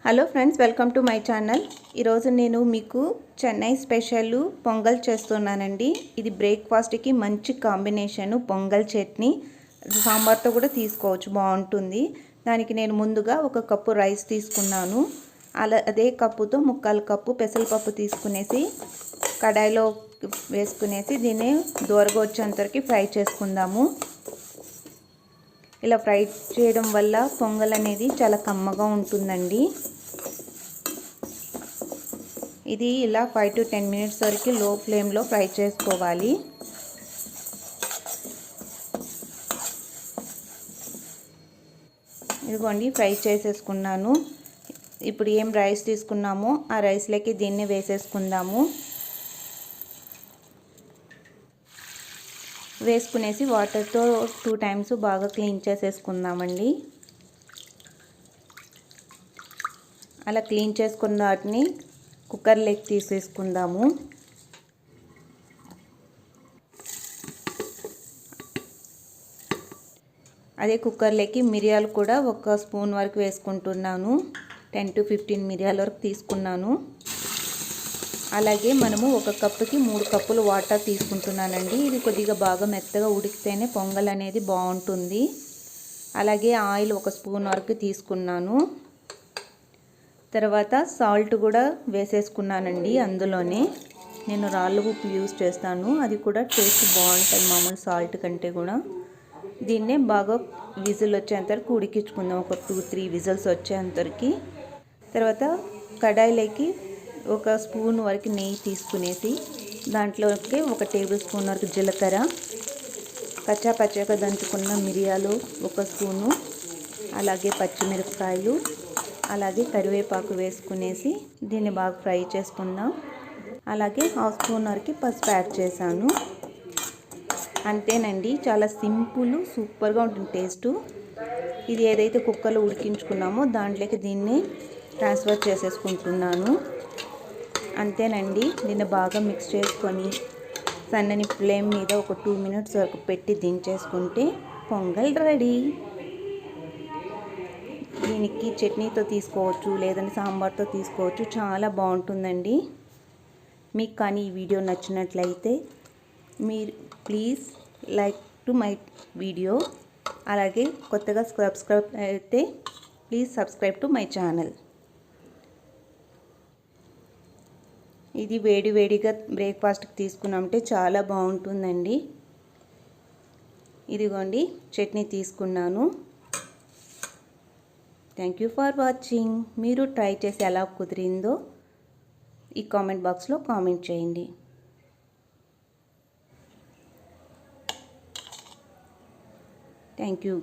Hello friends, welcome to my channel. ఈరోజు నేను మీకు చెన్నై స్పెషల్ పొంగల్ చేస్తున్నానండి. ఇది బ్రేక్ఫాస్ట్కి మంచి కాంబినేషను. పొంగల్ చట్నీ సాంబార్తో కూడా తీసుకోవచ్చు, బాగుంటుంది. దానికి నేను ముందుగా 1 కప్పు రైస్ తీసుకున్నాను. అదే కప్పుతో 1/4 కప్పు పెసరపప్పు తీసుకునేసి కడాయిలో వేసుకునేసి దీన్ని దోరగా వచ్చేంతవరకు ఫ్రై చేసుకుందాము. ఇలా ఫ్రై చేయడం వల్ల పొంగల్ అనేది చాలా కమ్మగా ఉంటుందండి. ఇది ఇలా 5 to 10 మినిట్స్ వరకు లో ఫ్లేమ్లో ఫ్రై చేసుకోవాలి. ఇదిగోండి, ఫ్రై చేసేసుకున్నాను. ఇప్పుడు ఏం రైస్ తీసుకున్నామో ఆ రైస్లోకి దీన్ని వేసేసుకుందాము. వేసుకునేసి వాటర్తో 2 టైమ్స్ బాగా క్లీన్ చేసేసుకుందామండి. అలా క్లీన్ చేసుకున్న వాటిని కుక్కర్లోకి తీసేసుకుందాము. అదే కుక్కర్లోకి మిరియాలు కూడా 1 స్పూన్ వరకు వేసుకుంటున్నాను. 10 to 15 మిరియాల వరకు తీసుకున్నాను. అలాగే మనము 1 కప్పుకి 3 కప్పులు వాటర్ తీసుకుంటున్నానండి. ఇది కొద్దిగా బాగా మెత్తగా ఉడికితేనే పొంగల్ అనేది బాగుంటుంది. అలాగే ఆయిల్ 1 స్పూన్ వరకు తీసుకున్నాను. తర్వాత సాల్ట్ కూడా వేసేసుకున్నానండి. అందులోనే నేను రాళ్ళ ఉప్పు యూజ్ చేస్తాను, అది కూడా టేస్ట్ బాగుంటుంది మామూలు సాల్ట్ కంటే కూడా. దీన్నే బాగా విజిల్ వచ్చేంతవరకు ఉడికించుకుందాం, ఒక 2-3 విజిల్స్ వచ్చేంతవరకు. తర్వాత కడాయిలోకి 1 స్పూన్ వరకు నెయ్యి తీసుకునేసి దాంట్లోకి 1 టేబుల్ స్పూన్ వరకు జీలకర్ర, పచ్చాగా దంచుకున్న మిరియాలు 1 స్పూను, అలాగే పచ్చిమిరపకాయలు, అలాగే కరివేపాకు వేసుకునేసి దీన్ని బాగా ఫ్రై చేసుకుందాం. అలాగే 1/2 స్పూన్ వరకు పసుపు యాడ్ చేశాను. అంతేనండి, చాలా సింపుల్, సూపర్గా ఉంటుంది టేస్టు. ఇది ఏదైతే కుక్కర్లో ఉడికించుకున్నామో దాంట్లోకి దీన్ని ట్రాన్స్ఫర్ చేసేసుకుంటున్నాను. అంతేనండి, దీన్ని బాగా మిక్స్ చేసుకొని సన్నని ఫ్లేమ్ మీద ఒక 2 మినిట్స్ వరకు పెట్టి దించేసుకుంటే పొంగల్ రెడీ. దీనికి చట్నీతో తీసుకోవచ్చు, లేదంటే సాంబార్తో తీసుకోవచ్చు, చాలా బాగుంటుందండి. మీకు కానీ ఈ వీడియో నచ్చినట్లయితే మీరు please like to my video. అలాగే కొత్తగా సబ్స్క్రైబ్ అయితే please subscribe to my channel. ఇది వేడిగా బ్రేక్ఫాస్ట్కి తీసుకున్నామంటే చాలా బాగుంటుందండి. ఇదిగోండి, చట్నీ తీసుకున్నాను. Thank you for watching. మీరు ట్రై చేసి ఎలా కుదిరిందో ఈ కామెంట్ బాక్స్లో కామెంట్ చేయండి. Thank you.